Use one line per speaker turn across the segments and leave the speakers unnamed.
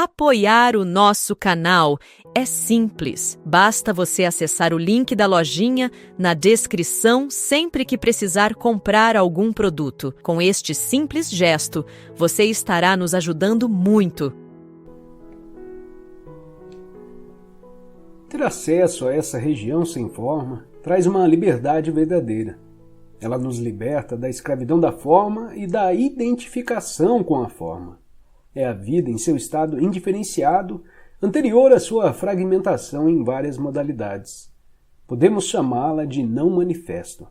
apoiar o nosso canal. É simples, basta você acessar o link da lojinha na descrição sempre que precisar comprar algum produto. Com este simples gesto, você estará nos ajudando muito.
Ter acesso a essa região sem forma traz uma liberdade verdadeira. Ela nos liberta da escravidão da forma e da identificação com a forma. É a vida em seu estado indiferenciado, anterior à sua fragmentação em várias modalidades. Podemos chamá-la de não manifesto.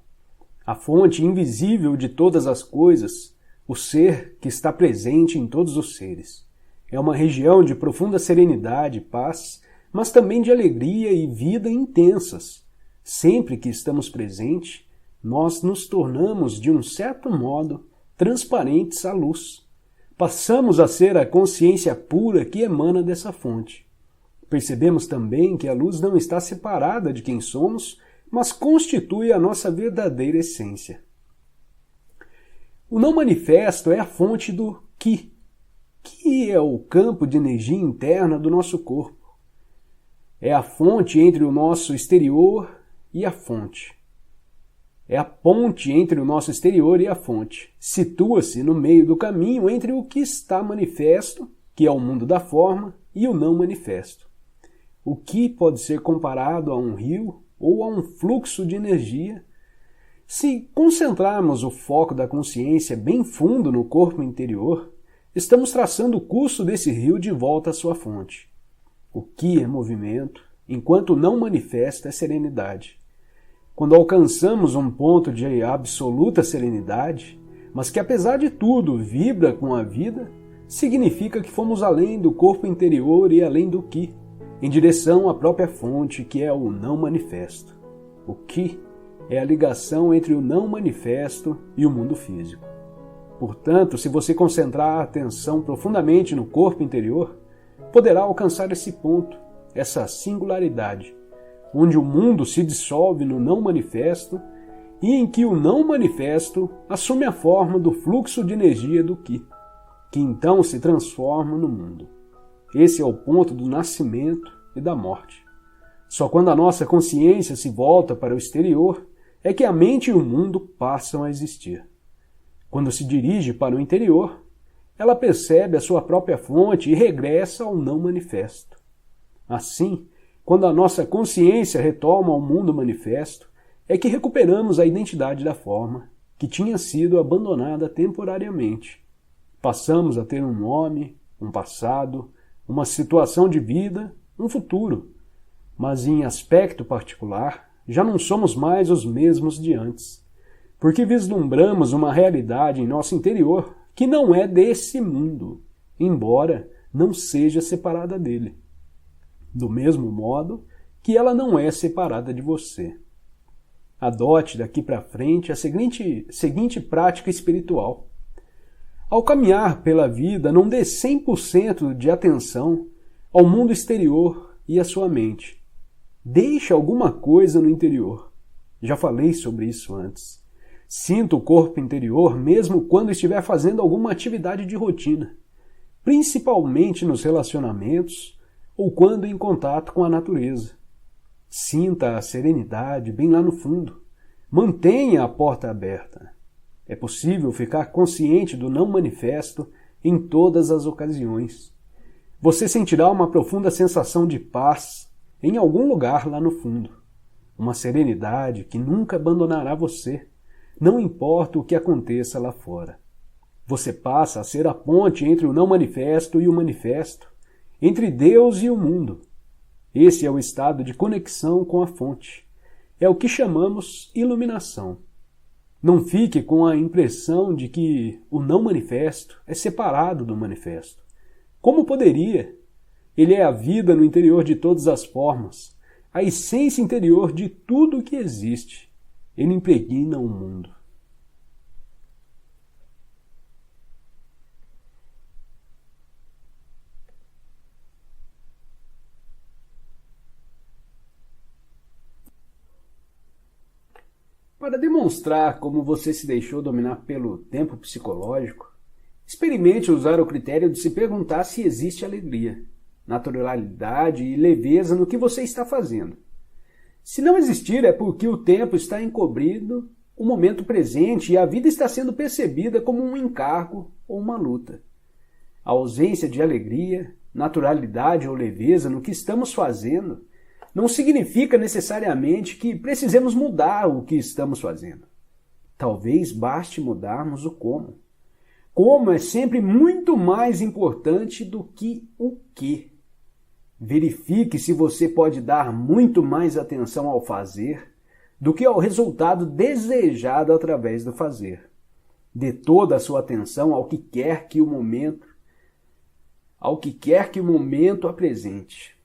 A fonte invisível de todas as coisas, o ser que está presente em todos os seres. É uma região de profunda serenidade e paz, mas também de alegria e vida intensas. Sempre que estamos presentes, nós nos tornamos, de um certo modo, transparentes à luz. Passamos a ser a consciência pura que emana dessa fonte. Percebemos também que a luz não está separada de quem somos, mas constitui a nossa verdadeira essência. O não manifesto é a fonte do Ki, que é o campo de energia interna do nosso corpo. É a fonte entre o nosso exterior e a fonte. É a ponte entre o nosso exterior e a fonte. Situa-se no meio do caminho entre o que está manifesto, que é o mundo da forma, e o não manifesto. O que pode ser comparado a um rio ou a um fluxo de energia. Se concentrarmos o foco da consciência bem fundo no corpo interior, estamos traçando o curso desse rio de volta à sua fonte. O que é movimento, enquanto não manifesta é serenidade. Quando alcançamos um ponto de absoluta serenidade, mas que apesar de tudo vibra com a vida, significa que fomos além do corpo interior e além do Ki, em direção à própria fonte, que é o não manifesto. O Ki é a ligação entre o não manifesto e o mundo físico. Portanto, se você concentrar a atenção profundamente no corpo interior, poderá alcançar esse ponto, essa singularidade, onde o mundo se dissolve no não manifesto e em que o não manifesto assume a forma do fluxo de energia do Ki, que então se transforma no mundo. Esse é o ponto do nascimento e da morte. Só quando a nossa consciência se volta para o exterior é que a mente e o mundo passam a existir. Quando se dirige para o interior, ela percebe a sua própria fonte e regressa ao não manifesto. Assim, quando a nossa consciência retoma ao mundo manifesto, é que recuperamos a identidade da forma, que tinha sido abandonada temporariamente. Passamos a ter um nome, um passado, uma situação de vida, um futuro. Mas em aspecto particular, já não somos mais os mesmos de antes, porque vislumbramos uma realidade em nosso interior que não é desse mundo, embora não seja separada dele. Do mesmo modo que ela não é separada de você. Adote daqui para frente a seguinte prática espiritual. Ao caminhar pela vida, não dê 100% de atenção ao mundo exterior e à sua mente. Deixe alguma coisa no interior. Já falei sobre isso antes. Sinta o corpo interior mesmo quando estiver fazendo alguma atividade de rotina, principalmente nos relacionamentos ou quando em contato com a natureza. Sinta a serenidade bem lá no fundo. Mantenha a porta aberta. É possível ficar consciente do não manifesto em todas as ocasiões. Você sentirá uma profunda sensação de paz em algum lugar lá no fundo. Uma serenidade que nunca abandonará você, não importa o que aconteça lá fora. Você passa a ser a ponte entre o não manifesto e o manifesto, entre Deus e o mundo. Esse é o estado de conexão com a fonte. É o que chamamos iluminação. Não fique com a impressão de que o não manifesto é separado do manifesto. Como poderia? Ele é a vida no interior de todas as formas, a essência interior de tudo o que existe. Ele impregna o mundo. Para demonstrar como você se deixou dominar pelo tempo psicológico, Experimente usar o critério de se perguntar se existe alegria, naturalidade e leveza no que você está fazendo. Se não existir, é porque o tempo está encobrindo o momento presente e a vida está sendo percebida como um encargo ou uma luta. A ausência de alegria, naturalidade ou leveza no que estamos fazendo não significa necessariamente que precisemos mudar o que estamos fazendo. Talvez baste mudarmos o como. Como é sempre muito mais importante do que o que. Verifique se você pode dar muito mais atenção ao fazer do que ao resultado desejado através do fazer. Dê toda a sua atenção ao que quer que o momento apresente.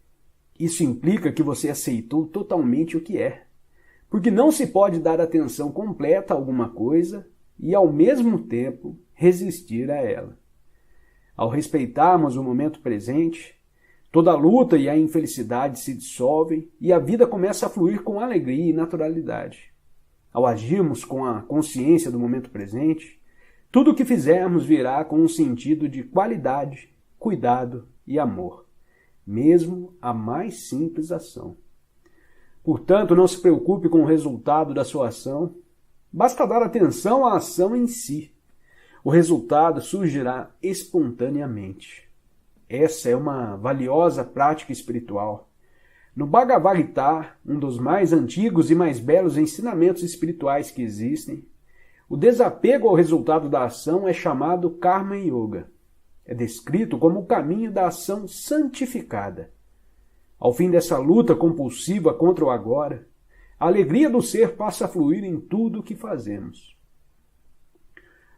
Isso implica que você aceitou totalmente o que é, porque não se pode dar atenção completa a alguma coisa e, ao mesmo tempo, resistir a ela. Ao respeitarmos o momento presente, toda a luta e a infelicidade se dissolvem e a vida começa a fluir com alegria e naturalidade. Ao agirmos com a consciência do momento presente, tudo o que fizermos virá com um sentido de qualidade, cuidado e amor, mesmo a mais simples ação. Portanto, não se preocupe com o resultado da sua ação, basta dar atenção à ação em si. O resultado surgirá espontaneamente. Essa é uma valiosa prática espiritual. No Bhagavad Gita, um dos mais antigos e mais belos ensinamentos espirituais que existem, o desapego ao resultado da ação é chamado Karma Yoga. É descrito como o caminho da ação santificada. Ao fim dessa luta compulsiva contra o agora, a alegria do ser passa a fluir em tudo o que fazemos.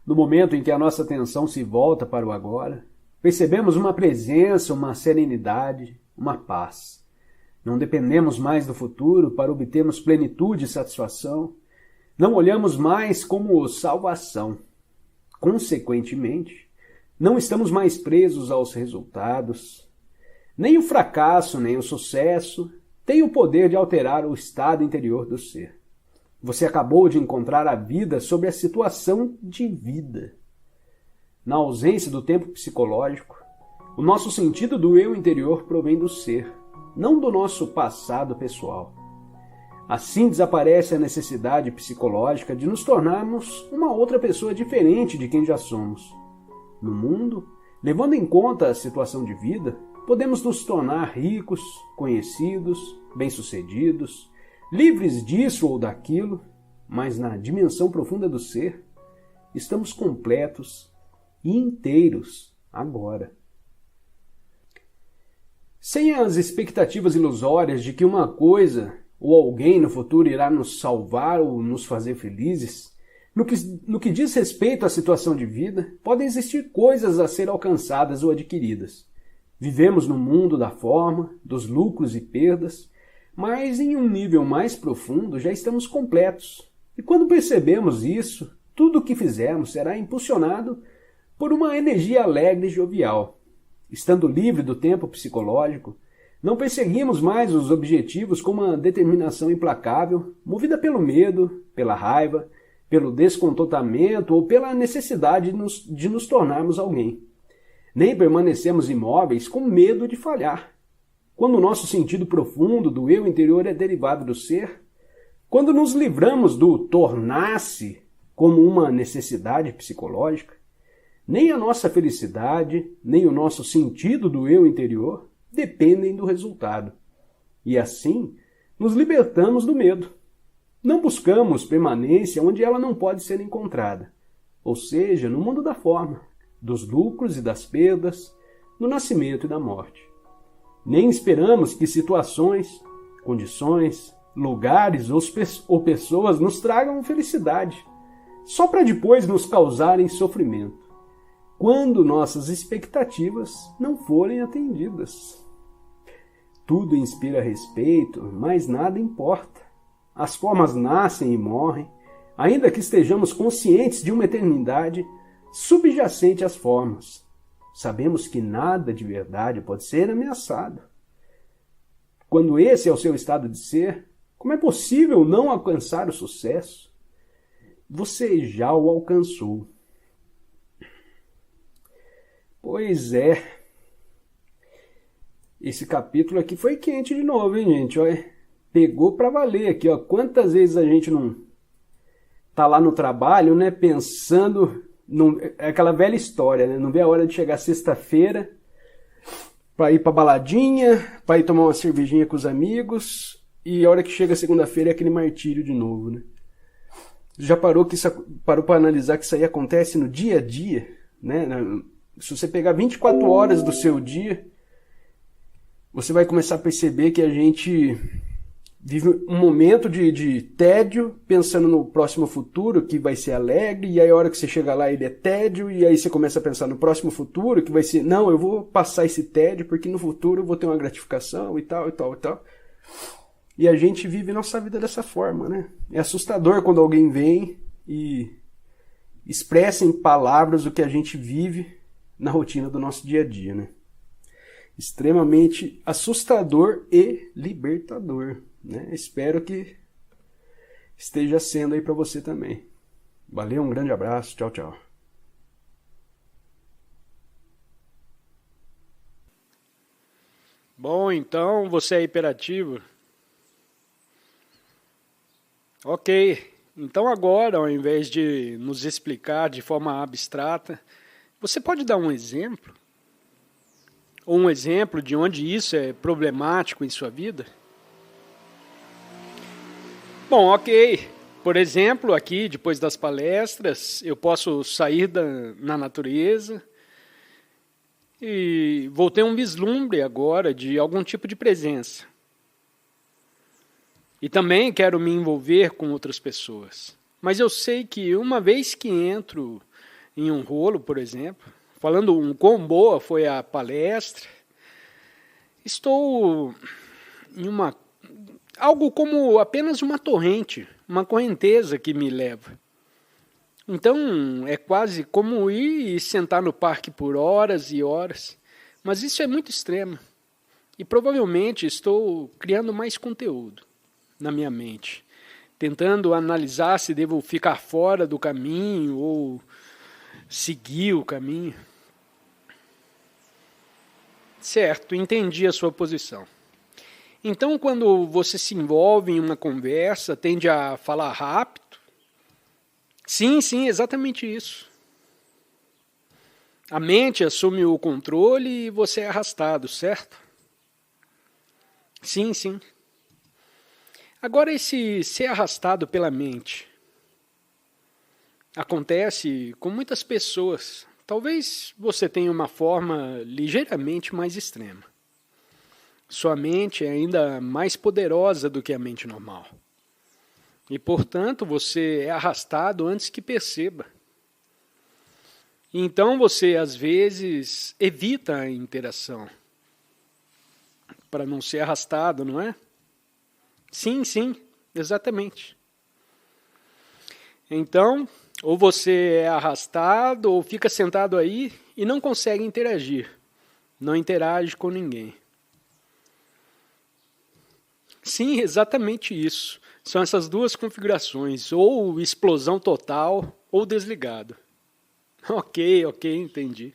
No momento em que a nossa atenção se volta para o agora, percebemos uma presença, uma serenidade, uma paz. Não dependemos mais do futuro para obtermos plenitude e satisfação. Não olhamos mais como salvação. Consequentemente, não estamos mais presos aos resultados. Nem o fracasso, nem o sucesso têm o poder de alterar o estado interior do ser. Você acabou de encontrar a vida sob a situação de vida. Na ausência do tempo psicológico, o nosso sentido do eu interior provém do ser, não do nosso passado pessoal. Assim desaparece a necessidade psicológica de nos tornarmos uma outra pessoa diferente de quem já somos. No mundo, levando em conta a situação de vida, podemos nos tornar ricos, conhecidos, bem-sucedidos, livres disso ou daquilo, mas na dimensão profunda do ser, estamos completos e inteiros agora. Sem as expectativas ilusórias de que uma coisa ou alguém no futuro irá nos salvar ou nos fazer felizes, no que diz respeito à situação de vida, podem existir coisas a ser alcançadas ou adquiridas. Vivemos no mundo da forma, dos lucros e perdas, mas em um nível mais profundo já estamos completos. E quando percebemos isso, tudo o que fizermos será impulsionado por uma energia alegre e jovial. Estando livre do tempo psicológico, não perseguimos mais os objetivos com uma determinação implacável, movida pelo medo, pela raiva, pelo descontentamento ou pela necessidade de nos tornarmos alguém. Nem permanecemos imóveis com medo de falhar. Quando o nosso sentido profundo do eu interior é derivado do ser, quando nos livramos do tornar-se como uma necessidade psicológica, nem a nossa felicidade, nem o nosso sentido do eu interior dependem do resultado. E assim, nos libertamos do medo. Não buscamos permanência onde ela não pode ser encontrada, ou seja, no mundo da forma, dos lucros e das perdas, do nascimento e da morte. Nem esperamos que situações, condições, lugares ou pessoas nos tragam felicidade, só para depois nos causarem sofrimento, quando nossas expectativas não forem atendidas. Tudo inspira respeito, mas nada importa. As formas nascem e morrem, ainda que estejamos conscientes de uma eternidade subjacente às formas. Sabemos que nada de verdade pode ser ameaçado. Quando esse é o seu estado de ser, como é possível não alcançar o sucesso? Você já o alcançou. Pois é. Esse capítulo aqui foi quente de novo, hein, gente? Olha, pegou pra valer aqui, ó. Quantas vezes a gente não tá lá no trabalho, né, pensando... É aquela velha história, né? Não vê a hora de chegar sexta-feira para ir pra baladinha, para ir tomar uma cervejinha com os amigos, e a hora que chega segunda-feira é aquele martírio de novo, né? Já parou para analisar que isso aí acontece no dia a dia, né? Se você pegar 24 horas do seu dia, você vai começar a perceber que a gente vive um momento de tédio, pensando no próximo futuro, que vai ser alegre, e aí a hora que você chega lá ele é tédio, e aí você começa a pensar no próximo futuro, que vai ser, não, eu vou passar esse tédio, porque no futuro eu vou ter uma gratificação, e tal, e tal, e tal. E a gente vive nossa vida dessa forma, né? É assustador quando alguém vem e expressa em palavras o que a gente vive na rotina do nosso dia a dia, né? Extremamente assustador e libertador, né? Espero que esteja sendo aí para você também. Valeu, um grande abraço, tchau, tchau.
Bom, então você é hiperativo? Ok, então agora, ao invés de nos explicar de forma abstrata, você pode dar um exemplo? Ou um exemplo de onde isso é problemático em sua vida? Bom, ok. Por exemplo, aqui, depois das palestras, eu posso sair na natureza e vou ter um vislumbre agora de algum tipo de presença. E também quero me envolver com outras pessoas. Mas eu sei que uma vez que entro em um rolo, por exemplo, falando um quão boa foi a palestra, estou em algo como apenas uma torrente, uma correnteza que me leva. Então, é quase como ir e sentar no parque por horas e horas. Mas isso é muito extremo. E provavelmente estou criando mais conteúdo na minha mente, tentando analisar se devo ficar fora do caminho ou seguir o caminho. Certo, entendi a sua posição. Então, quando você se envolve em uma conversa, tende a falar rápido? Sim, exatamente isso. A mente assume o controle e você é arrastado, certo? Sim. Agora, esse ser arrastado pela mente acontece com muitas pessoas. Talvez você tenha uma forma ligeiramente mais extrema. Sua mente é ainda mais poderosa do que a mente normal. E, portanto, você é arrastado antes que perceba. Então, você, às vezes, evita a interação para não ser arrastado, não é? Sim, exatamente. Então, ou você é arrastado ou fica sentado aí e não consegue interagir. Não interage com ninguém. Sim, exatamente isso. São essas duas configurações, ou explosão total ou desligado. Ok, entendi.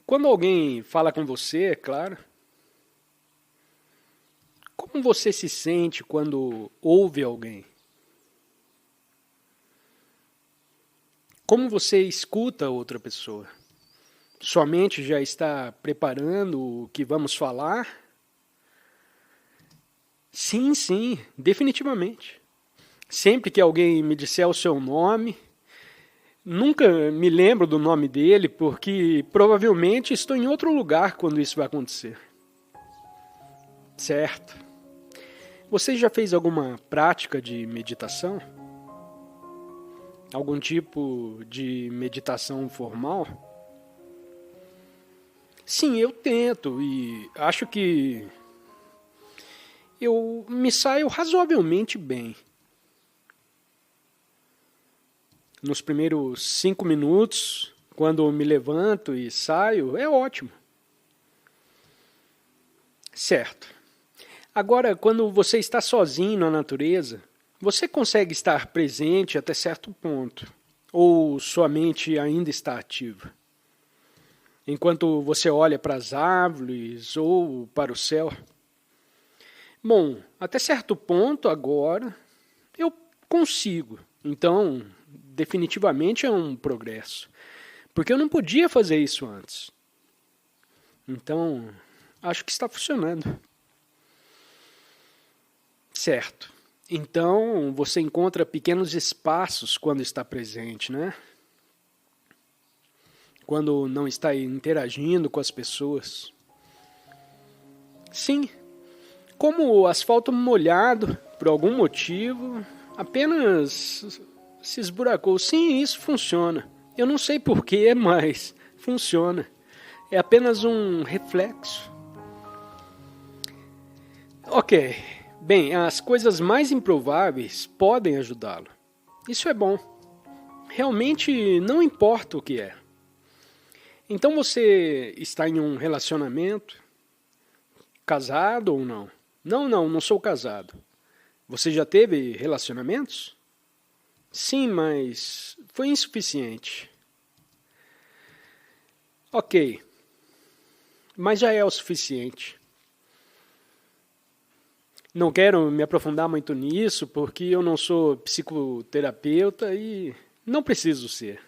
Quando alguém fala com você, é claro, como você se sente quando ouve alguém? Como você escuta outra pessoa? Sua mente já está preparando o que vamos falar? Sim, definitivamente. Sempre que alguém me disser o seu nome, nunca me lembro do nome dele, porque provavelmente estou em outro lugar quando isso vai acontecer. Certo. Você já fez alguma prática de meditação? Algum tipo de meditação formal? Sim, eu tento e acho que eu me saio razoavelmente bem. Nos primeiros 5 minutos, quando eu me levanto e saio, é ótimo. Certo. Agora, quando você está sozinho na natureza, você consegue estar presente até certo ponto. Ou sua mente ainda está ativa? Enquanto você olha para as árvores ou para o céu? Bom, até certo ponto agora eu consigo. Então, definitivamente é um progresso. Porque eu não podia fazer isso antes. Então, acho que está funcionando. Certo. Então, você encontra pequenos espaços quando está presente, né? Quando não está interagindo com as pessoas. Sim. Como o asfalto molhado, por algum motivo, apenas se esburacou. Sim, isso funciona. Eu não sei porquê, mas funciona. É apenas um reflexo. Ok. Bem, as coisas mais improváveis podem ajudá-lo. Isso é bom. Realmente não importa o que é. Então você está em um relacionamento? Casado ou não? Não sou casado. Você já teve relacionamentos? Sim, mas foi insuficiente. Ok, mas já é o suficiente. Não quero me aprofundar muito nisso, porque eu não sou psicoterapeuta e não preciso ser.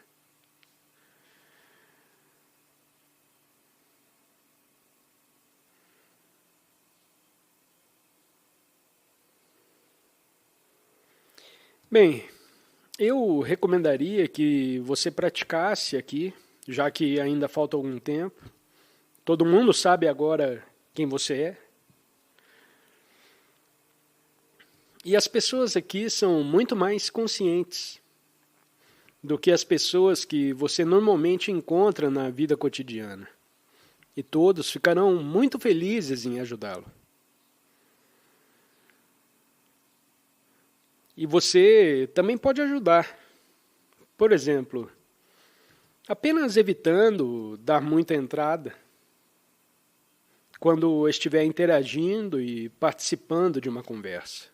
Bem, eu recomendaria que você praticasse aqui, já que ainda falta algum tempo. Todo mundo sabe agora quem você é. E as pessoas aqui são muito mais conscientes do que as pessoas que você normalmente encontra na vida cotidiana. E todos ficarão muito felizes em ajudá-lo. E você também pode ajudar. Por exemplo, apenas evitando dar muita entrada quando estiver interagindo e participando de uma conversa.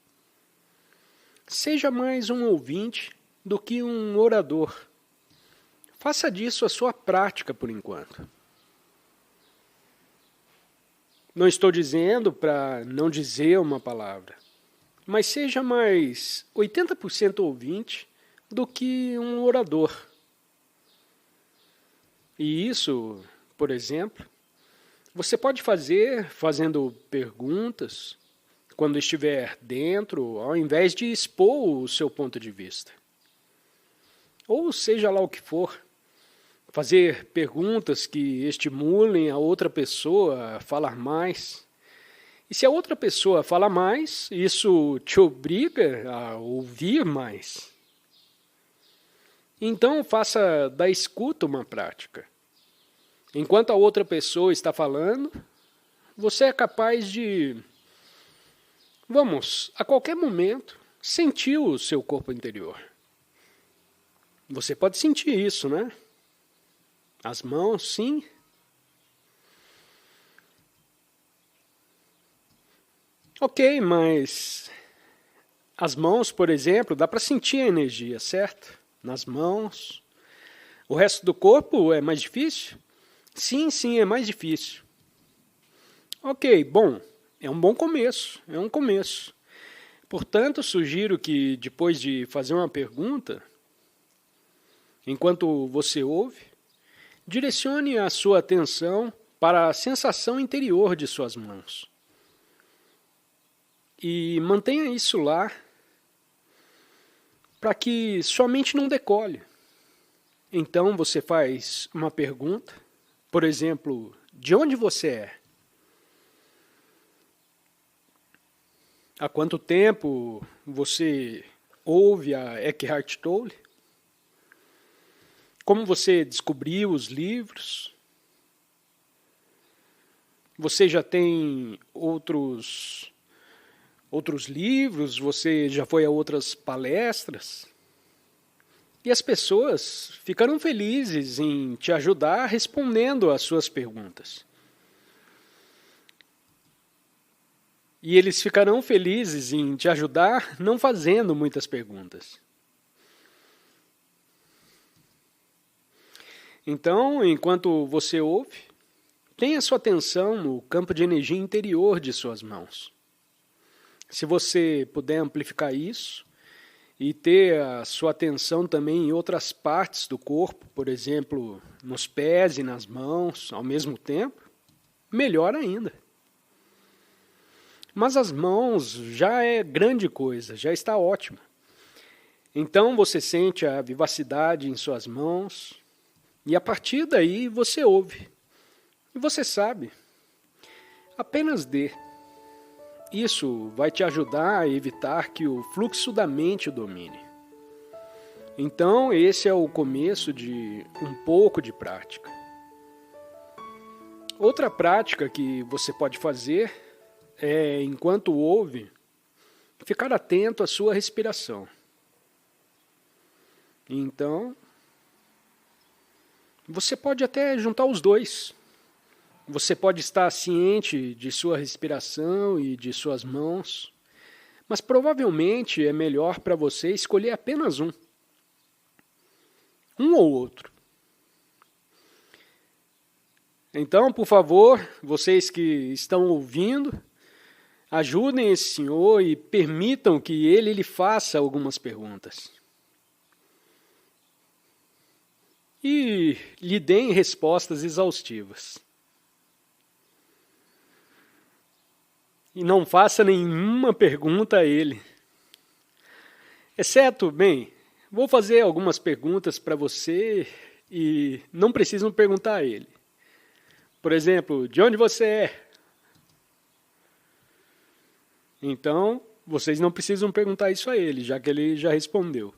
Seja mais um ouvinte do que um orador. Faça disso a sua prática por enquanto. Não estou dizendo para não dizer uma palavra, mas seja mais 80% ouvinte do que um orador. E isso, por exemplo, você pode fazer fazendo perguntas quando estiver dentro, ao invés de expor o seu ponto de vista. Ou seja lá o que for, fazer perguntas que estimulem a outra pessoa a falar mais. E se a outra pessoa fala mais, isso te obriga a ouvir mais. Então faça da escuta uma prática. Enquanto a outra pessoa está falando, você é capaz de, a qualquer momento, sentir o seu corpo interior. Você pode sentir isso, né? As mãos, sim. Ok, mas as mãos, por exemplo, dá para sentir a energia, certo? Nas mãos. O resto do corpo é mais difícil? Sim, é mais difícil. Ok, bom, é um bom começo, é um começo. Portanto, sugiro que depois de fazer uma pergunta, enquanto você ouve, direcione a sua atenção para a sensação interior de suas mãos. E mantenha isso lá para que sua mente não decole. Então você faz uma pergunta, por exemplo, de onde você é? Há quanto tempo você ouve a Eckhart Tolle? Como você descobriu os livros? Você já tem outros livros? Você já foi a outras palestras? E as pessoas ficaram felizes em te ajudar respondendo às suas perguntas. E eles ficarão felizes em te ajudar não fazendo muitas perguntas. Então, enquanto você ouve, tenha sua atenção no campo de energia interior de suas mãos. Se você puder amplificar isso e ter a sua atenção também em outras partes do corpo, por exemplo, nos pés e nas mãos, ao mesmo tempo, melhor ainda. Mas as mãos já é grande coisa, já está ótimo. Então você sente a vivacidade em suas mãos e a partir daí você ouve. E você sabe. Apenas dê. Isso vai te ajudar a evitar que o fluxo da mente o domine. Então esse é o começo de um pouco de prática. Outra prática que você pode fazer é, enquanto ouve, ficar atento à sua respiração. Então, você pode até juntar os dois. Você pode estar ciente de sua respiração e de suas mãos, mas provavelmente é melhor para você escolher apenas um. Um ou outro. Então, por favor, vocês que estão ouvindo, ajudem esse senhor e permitam que ele lhe faça algumas perguntas. E lhe deem respostas exaustivas. E não faça nenhuma pergunta a ele. Exceto, vou fazer algumas perguntas para você e não precisam perguntar a ele. Por exemplo, de onde você é? Então, vocês não precisam perguntar isso a ele, já que ele já respondeu.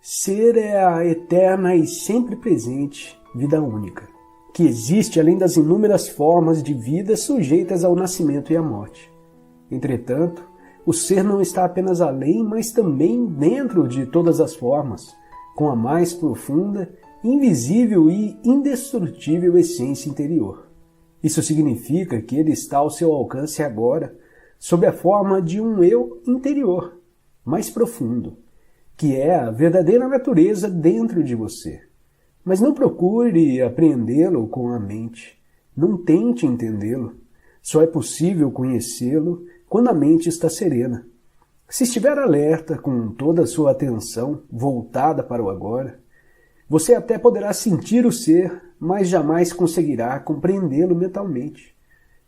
Ser é a eterna e sempre presente vida única, que existe além das inúmeras formas de vida sujeitas ao nascimento e à morte. Entretanto, o ser não está apenas além, mas também dentro de todas as formas, com a mais profunda, invisível e indestrutível essência interior. Isso significa que ele está ao seu alcance agora, sob a forma de um eu interior, mais profundo, que é a verdadeira natureza dentro de você. Mas não procure apreendê-lo com a mente. Não tente entendê-lo. Só é possível conhecê-lo quando a mente está serena. Se estiver alerta, com toda a sua atenção voltada para o agora, você até poderá sentir o ser, mas jamais conseguirá compreendê-lo mentalmente.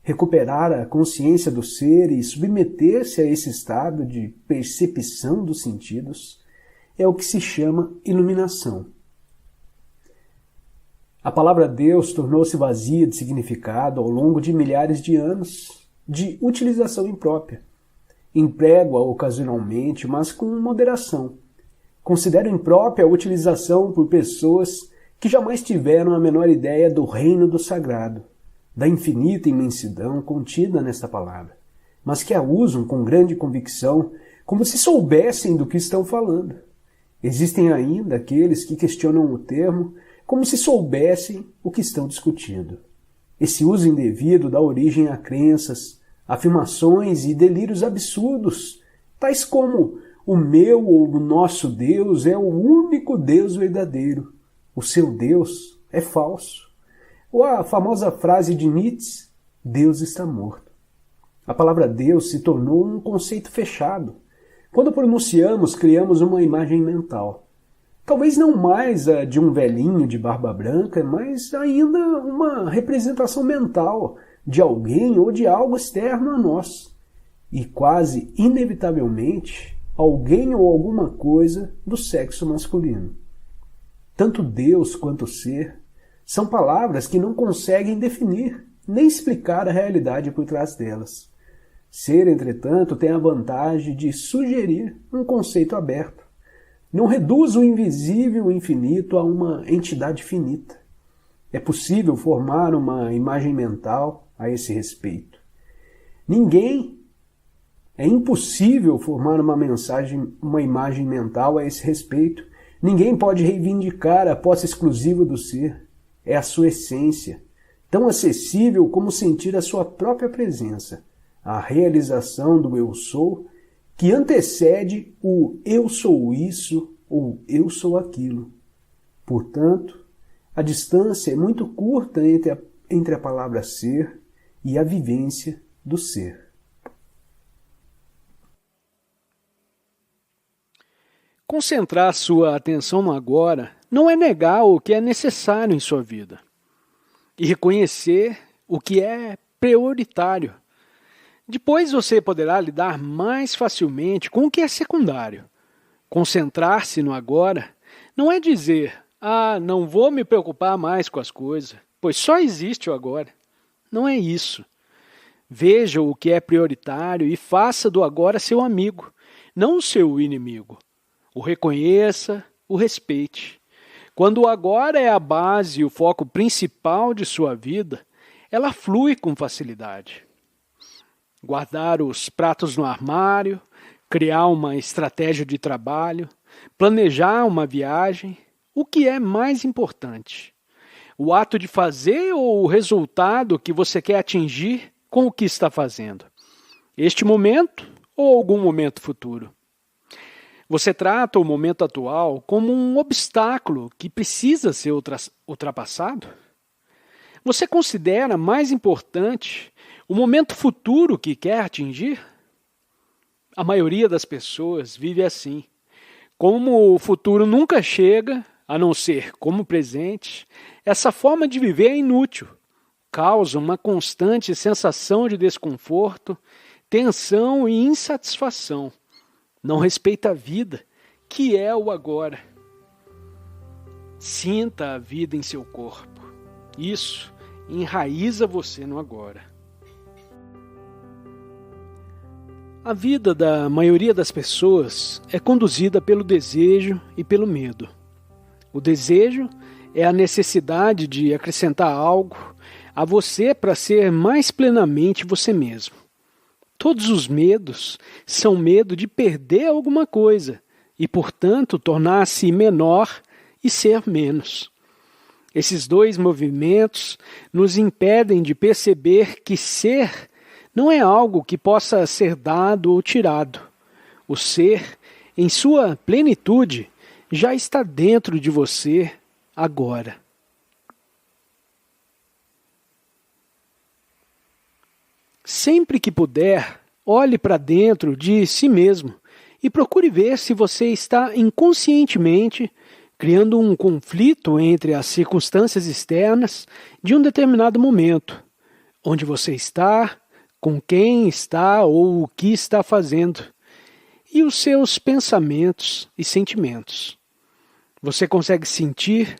Recuperar a consciência do ser e submeter-se a esse estado de percepção dos sentidos é o que se chama iluminação. A palavra Deus tornou-se vazia de significado ao longo de milhares de anos de utilização imprópria. Emprego-a ocasionalmente, mas com moderação. Considero imprópria a utilização por pessoas que jamais tiveram a menor ideia do reino do sagrado, da infinita imensidão contida nesta palavra, mas que a usam com grande convicção, como se soubessem do que estão falando. Existem ainda aqueles que questionam o termo como se soubessem o que estão discutindo. Esse uso indevido dá origem a crenças, afirmações e delírios absurdos, tais como o meu ou o nosso Deus é o único Deus verdadeiro, o seu Deus é falso. Ou a famosa frase de Nietzsche, Deus está morto. A palavra Deus se tornou um conceito fechado. Quando pronunciamos, criamos uma imagem mental. Talvez não mais a de um velhinho de barba branca, mas ainda uma representação mental de alguém ou de algo externo a nós. E quase inevitavelmente, alguém ou alguma coisa do sexo masculino. Tanto Deus quanto ser são palavras que não conseguem definir nem explicar a realidade por trás delas. Ser, entretanto, tem a vantagem de sugerir um conceito aberto. Não reduz o invisível e infinito a uma entidade finita. É possível formar uma imagem mental a esse respeito. É impossível formar uma imagem mental a esse respeito. Ninguém pode reivindicar a posse exclusiva do ser. É a sua essência, tão acessível como sentir a sua própria presença, a realização do eu sou, que antecede o eu sou isso ou eu sou aquilo. Portanto, a distância é muito curta entre a palavra ser e a vivência do ser.
Concentrar sua atenção no agora não é negar o que é necessário em sua vida e reconhecer o que é prioritário. Depois você poderá lidar mais facilmente com o que é secundário. Concentrar-se no agora não é dizer, não vou me preocupar mais com as coisas, pois só existe o agora. Não é isso. Veja o que é prioritário e faça do agora seu amigo, não seu inimigo. O reconheça, o respeite. Quando o agora é a base e o foco principal de sua vida, ela flui com facilidade. Guardar os pratos no armário, criar uma estratégia de trabalho, planejar uma viagem, o que é mais importante? O ato de fazer ou o resultado que você quer atingir com o que está fazendo? Este momento ou algum momento futuro? Você trata o momento atual como um obstáculo que precisa ser ultrapassado? Você considera mais importante o momento futuro que quer atingir? A maioria das pessoas vive assim. Como o futuro nunca chega, a não ser como presente, essa forma de viver é inútil. Causa uma constante sensação de desconforto, tensão e insatisfação. Não respeita a vida, que é o agora. Sinta a vida em seu corpo. Isso enraiza você no agora. A vida da maioria das pessoas é conduzida pelo desejo e pelo medo. O desejo é a necessidade de acrescentar algo a você para ser mais plenamente você mesmo. Todos os medos são medo de perder alguma coisa e, portanto, tornar-se menor e ser menos. Esses dois movimentos nos impedem de perceber que ser não é algo que possa ser dado ou tirado. O ser, em sua plenitude, já está dentro de você agora. Sempre que puder, olhe para dentro de si mesmo e procure ver se você está inconscientemente criando um conflito entre as circunstâncias externas de um determinado momento, onde você está, com quem está ou o que está fazendo, e os seus pensamentos e sentimentos. Você consegue sentir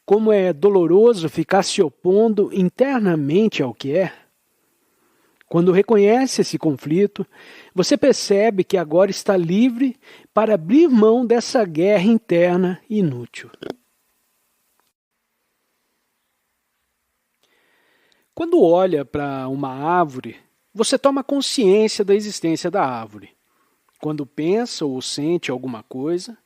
como é doloroso ficar se opondo internamente ao que é? Quando reconhece esse conflito, você percebe que agora está livre para abrir mão dessa guerra interna inútil. Quando olha para uma árvore, você toma consciência da existência da árvore. Quando pensa ou sente alguma coisa,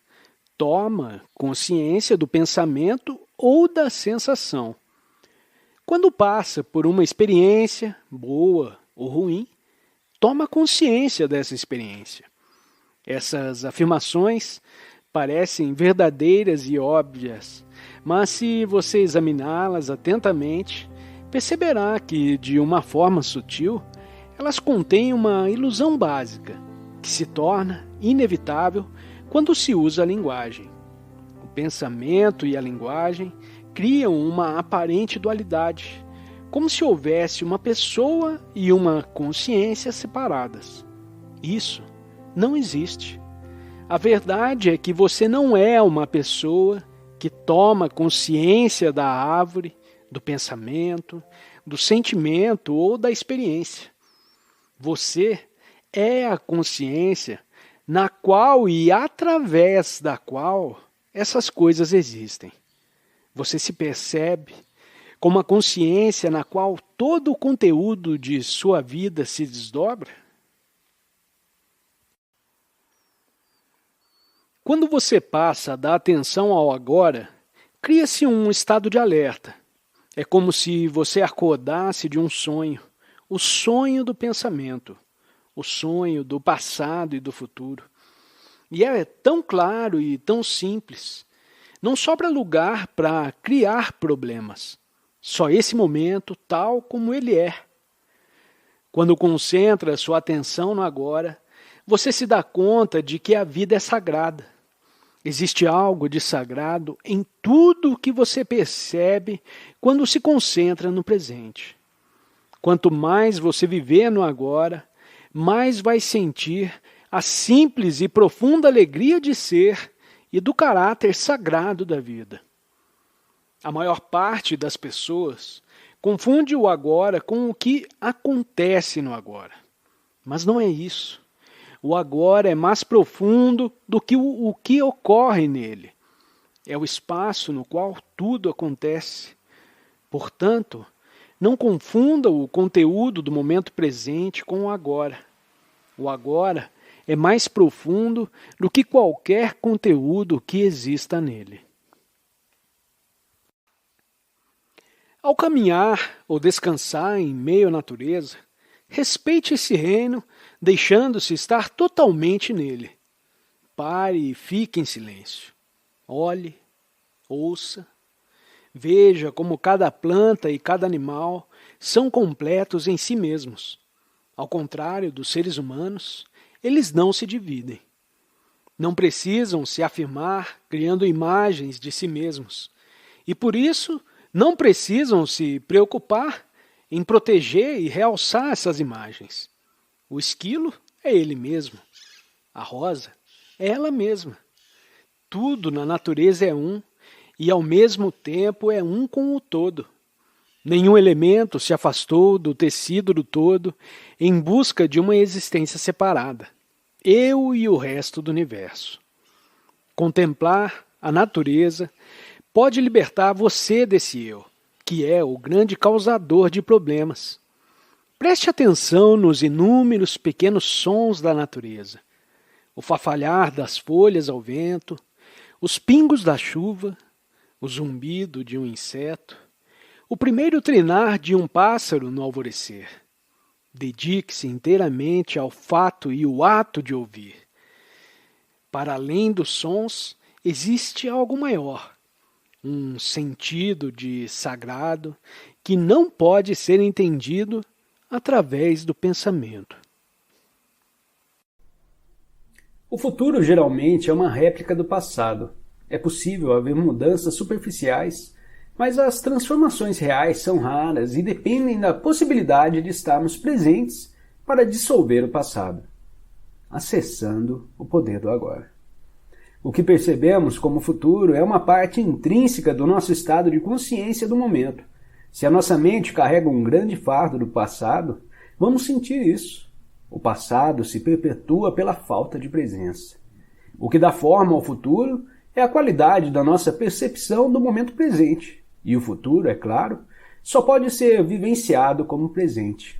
toma consciência do pensamento ou da sensação. Quando passa por uma experiência, boa ou ruim, toma consciência dessa experiência. Essas afirmações parecem verdadeiras e óbvias, mas se você examiná-las atentamente, perceberá que, de uma forma sutil, elas contêm uma ilusão básica, que se torna inevitável quando se usa a linguagem. O pensamento e a linguagem criam uma aparente dualidade, como se houvesse uma pessoa e uma consciência separadas. Isso não existe. A verdade é que você não é uma pessoa que toma consciência da árvore, do pensamento, do sentimento ou da experiência. Você é a consciência na qual e através da qual essas coisas existem. Você se percebe como a consciência na qual todo o conteúdo de sua vida se desdobra? Quando você passa a dar atenção ao agora, cria-se um estado de alerta. É como se você acordasse de um sonho. o sonho do pensamento, o sonho do passado e do futuro. E é tão claro e tão simples. Não sobra lugar para criar problemas. Só esse momento tal como ele é. Quando concentra sua atenção no agora, você se dá conta de que a vida é sagrada. Existe algo de sagrado em tudo o que você percebe quando se concentra no presente. Quanto mais você viver no agora, mais vai sentir a simples e profunda alegria de ser e do caráter sagrado da vida. A maior parte das pessoas confunde o agora com o que acontece no agora. Mas não é isso. O agora é mais profundo do que o que ocorre nele. É o espaço no qual tudo acontece. Portanto, não confunda o conteúdo do momento presente com o agora. O agora é mais profundo do que qualquer conteúdo que exista nele. Ao caminhar ou descansar em meio à natureza, respeite esse reino, deixando-se estar totalmente nele. Pare e fique em silêncio. Olhe, ouça, veja como cada planta e cada animal são completos em si mesmos. Ao contrário dos seres humanos, eles não se dividem. Não precisam se afirmar criando imagens de si mesmos. E por isso, não precisam se preocupar em proteger e realçar essas imagens. O esquilo é ele mesmo. A rosa é ela mesma. Tudo na natureza é um e ao mesmo tempo é um com o todo. Nenhum elemento se afastou do tecido do todo em busca de uma existência separada. Eu e o resto do universo. Contemplar a natureza pode libertar você desse eu, que é o grande causador de problemas. Preste atenção nos inúmeros pequenos sons da natureza. O farfalhar das folhas ao vento, os pingos da chuva, o zumbido de um inseto, o primeiro trinar de um pássaro no alvorecer. Dedique-se inteiramente ao fato e o ato de ouvir. Para além dos sons, existe algo maior, um sentido de sagrado que não pode ser entendido através do pensamento.
O futuro geralmente é uma réplica do passado. É possível haver mudanças superficiais, mas as transformações reais são raras e dependem da possibilidade de estarmos presentes para dissolver o passado, acessando o poder do agora. O que percebemos como futuro é uma parte intrínseca do nosso estado de consciência do momento. Se a nossa mente carrega um grande fardo do passado, vamos sentir isso. O passado se perpetua pela falta de presença. O que dá forma ao futuro é a qualidade da nossa percepção do momento presente. E o futuro, é claro, só pode ser vivenciado como presente.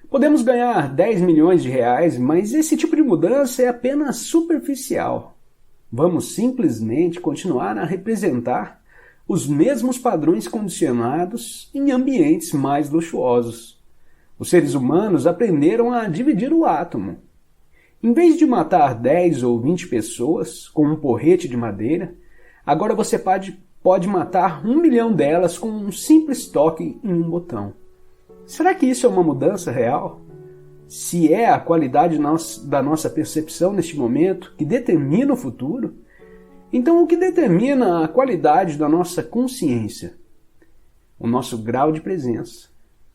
Podemos ganhar 10 milhões de reais, mas esse tipo de mudança é apenas superficial. Vamos simplesmente continuar a representar os mesmos padrões condicionados em ambientes mais luxuosos. Os seres humanos aprenderam a dividir o átomo. Em vez de matar 10 ou 20 pessoas com um porrete de madeira, agora você pode matar 1 milhão delas com um simples toque em um botão. Será que isso é uma mudança real? Se é a qualidade da nossa percepção neste momento que determina o futuro, então o que determina a qualidade da nossa consciência? O nosso grau de presença.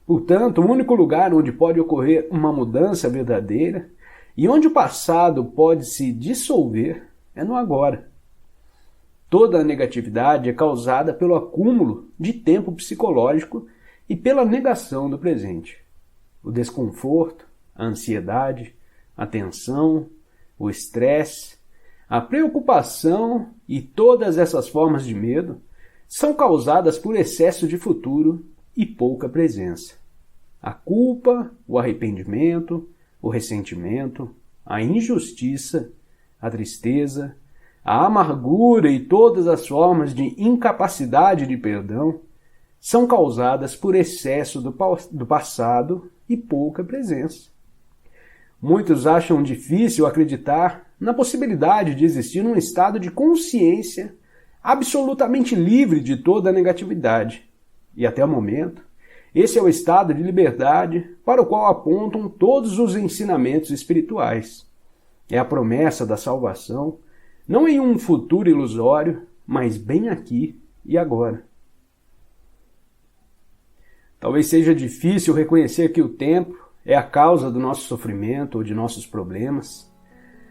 Portanto, o único lugar onde pode ocorrer uma mudança verdadeira e onde o passado pode se dissolver é no agora. Toda a negatividade é causada pelo acúmulo de tempo psicológico e pela negação do presente. O desconforto, a ansiedade, a tensão, o estresse, a preocupação e todas essas formas de medo são causadas por excesso de futuro e pouca presença. A culpa, o arrependimento, o ressentimento, a injustiça, a tristeza, a amargura e todas as formas de incapacidade de perdão são causadas por excesso do passado e pouca presença. Muitos acham difícil acreditar na possibilidade de existir um estado de consciência absolutamente livre de toda a negatividade. E até o momento, esse é o estado de liberdade para o qual apontam todos os ensinamentos espirituais. É a promessa da salvação, não em um futuro ilusório, mas bem aqui e agora. Talvez seja difícil reconhecer que o tempo é a causa do nosso sofrimento ou de nossos problemas.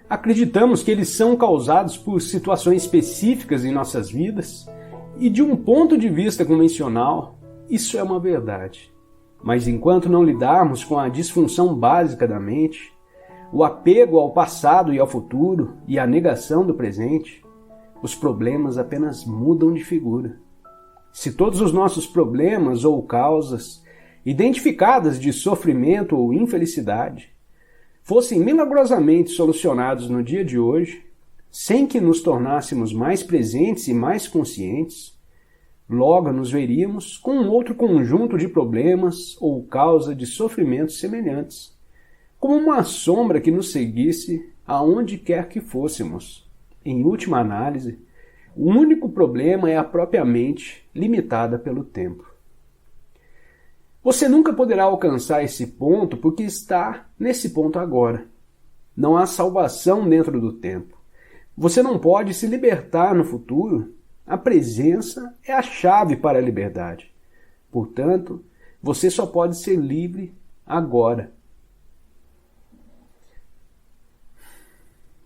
Acreditamos que eles são causados por situações específicas em nossas vidas e, de um ponto de vista convencional, isso é uma verdade. Mas enquanto não lidarmos com a disfunção básica da mente, o apego ao passado e ao futuro e a negação do presente, os problemas apenas mudam de figura. Se todos os nossos problemas ou causas, identificadas de sofrimento ou infelicidade, fossem milagrosamente solucionados no dia de hoje, sem que nos tornássemos mais presentes e mais conscientes, logo nos veríamos com um outro conjunto de problemas ou causa de sofrimentos semelhantes, como uma sombra que nos seguisse aonde quer que fôssemos. Em última análise, o único problema é a própria mente, limitada pelo tempo. Você nunca poderá alcançar esse ponto porque está nesse ponto agora. Não há salvação dentro do tempo. Você não pode se libertar no futuro. A presença é a chave para a liberdade. Portanto, você só pode ser livre agora.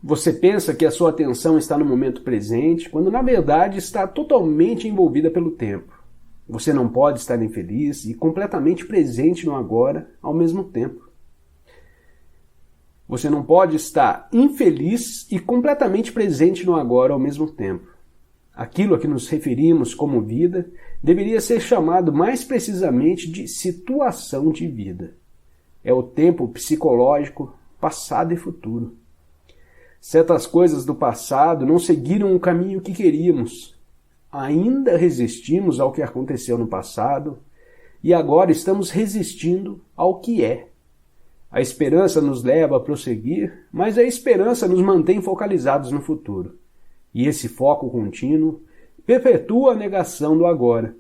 Você pensa que a sua atenção está no momento presente, quando na verdade está totalmente envolvida pelo tempo. Você não pode estar infeliz e completamente presente no agora ao mesmo tempo. Você não pode estar infeliz e completamente presente no agora ao mesmo tempo. Aquilo a que nos referimos como vida deveria ser chamado mais precisamente de situação de vida. É o tempo psicológico, passado e futuro. Certas coisas do passado não seguiram o caminho que queríamos. Ainda resistimos ao que aconteceu no passado e agora estamos resistindo ao que é. A esperança nos leva a prosseguir, mas a esperança nos mantém focalizados no futuro. E esse foco contínuo perpetua a negação do agora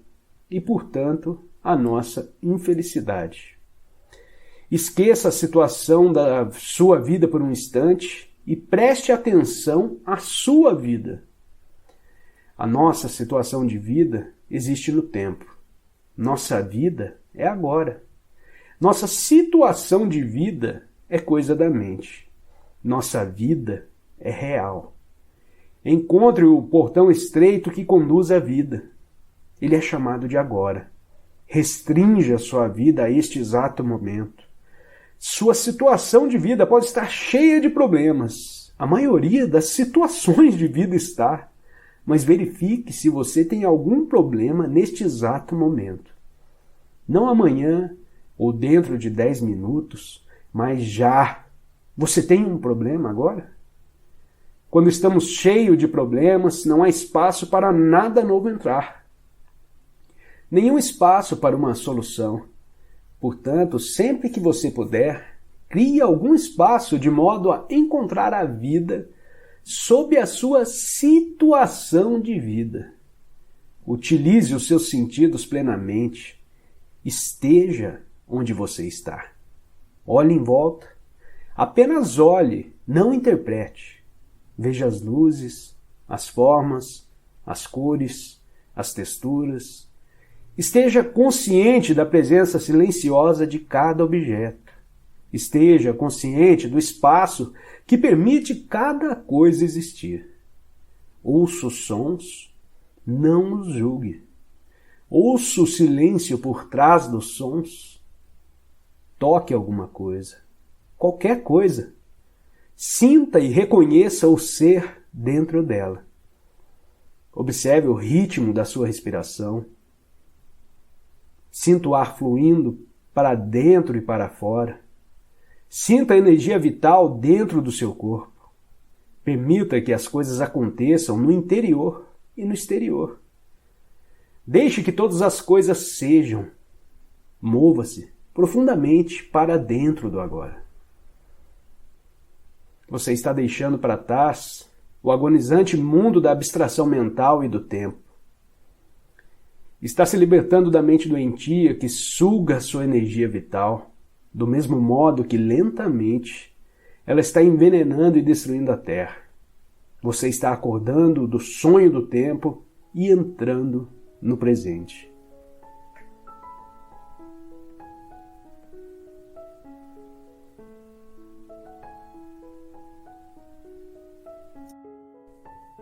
e, portanto, a nossa infelicidade. Esqueça a situação da sua vida por um instante e preste atenção à sua vida. A nossa situação de vida existe no tempo. Nossa vida é agora. Nossa situação de vida é coisa da mente. Nossa vida é real. Encontre o portão estreito que conduz à vida. Ele é chamado de agora. Restrinja sua vida a este exato momento. Sua situação de vida pode estar cheia de problemas. A maioria das situações de vida está. Mas verifique se você tem algum problema neste exato momento. Não amanhã ou dentro de 10 minutos, mas já. Você tem um problema agora? Quando estamos cheios de problemas, não há espaço para nada novo entrar. Nenhum espaço para uma solução. Portanto, sempre que você puder, crie algum espaço de modo a encontrar a vida sob a sua situação de vida. Utilize os seus sentidos plenamente. Esteja onde você está. Olhe em volta. Apenas olhe, não interprete. Veja as luzes, as formas, as cores, as texturas. Esteja consciente da presença silenciosa de cada objeto. Esteja consciente do espaço que permite cada coisa existir. Ouça os sons, não os julgue. Ouça o silêncio por trás dos sons. Toque alguma coisa, qualquer coisa. Sinta e reconheça o ser dentro dela. Observe o ritmo da sua respiração. Sinta o ar fluindo para dentro e para fora. Sinta a energia vital dentro do seu corpo. Permita que as coisas aconteçam no interior e no exterior. Deixe que todas as coisas sejam. Mova-se, profundamente para dentro do agora. Você está deixando para trás o agonizante mundo da abstração mental e do tempo. Está se libertando da mente doentia que suga sua energia vital, do mesmo modo que lentamente ela está envenenando e destruindo a Terra. Você está acordando do sonho do tempo e entrando no presente.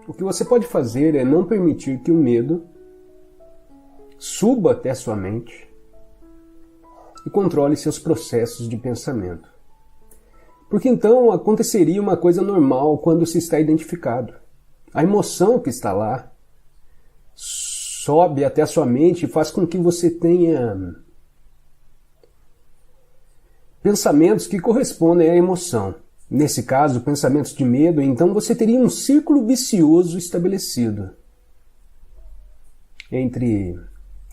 O que você pode fazer é não permitir que o medo suba até sua mente e controle seus processos de pensamento. Porque então aconteceria uma coisa normal quando se está identificado. A emoção que está lá sobe até a sua mente e faz com que você tenha pensamentos que correspondem à emoção. Nesse caso, pensamentos de medo, então você teria um círculo vicioso estabelecido entre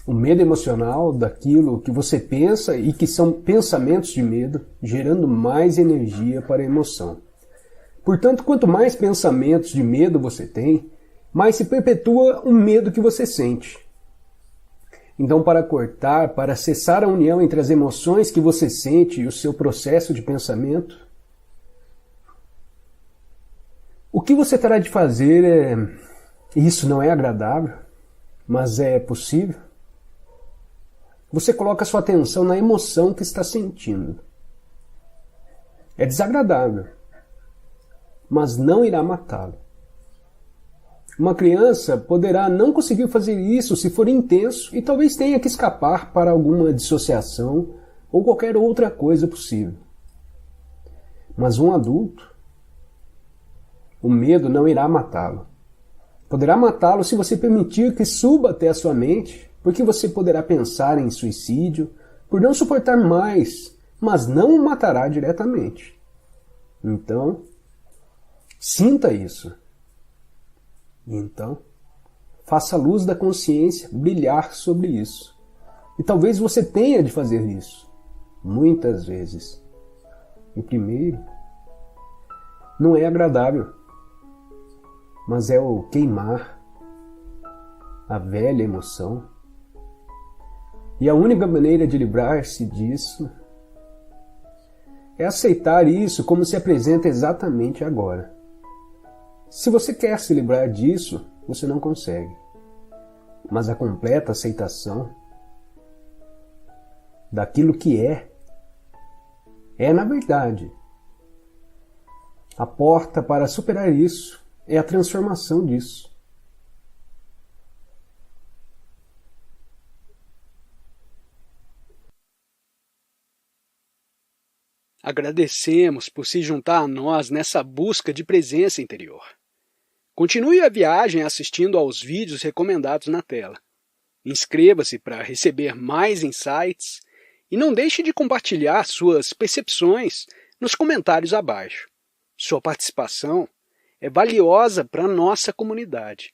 o medo emocional daquilo que você pensa e que são pensamentos de medo, gerando mais energia para a emoção. Portanto, quanto mais pensamentos de medo você tem, mais se perpetua o medo que você sente. Então, para cortar, para cessar a união entre as emoções que você sente e o seu processo de pensamento, o que você terá de fazer isso não é agradável, mas é possível. Você coloca sua atenção na emoção que está sentindo. É desagradável, mas não irá matá-lo. Uma criança poderá não conseguir fazer isso se for intenso e talvez tenha que escapar para alguma dissociação ou qualquer outra coisa possível. Mas um adulto, o medo não irá matá-lo. Poderá matá-lo se você permitir que suba até a sua mente, porque você poderá pensar em suicídio por não suportar mais, mas não o matará diretamente. Então, sinta isso. E então, faça a luz da consciência brilhar sobre isso. E talvez você tenha de fazer isso, muitas vezes. E primeiro, não é agradável, mas é o queimar a velha emoção. E a única maneira de livrar-se disso é aceitar isso como se apresenta exatamente agora. Se você quer se livrar disso, você não consegue. Mas a completa aceitação daquilo que é, na verdade, a porta para superar isso, é a transformação disso.
Agradecemos por se juntar a nós nessa busca de presença interior. Continue a viagem assistindo aos vídeos recomendados na tela. Inscreva-se para receber mais insights e não deixe de compartilhar suas percepções nos comentários abaixo. Sua participação é valiosa para a nossa comunidade.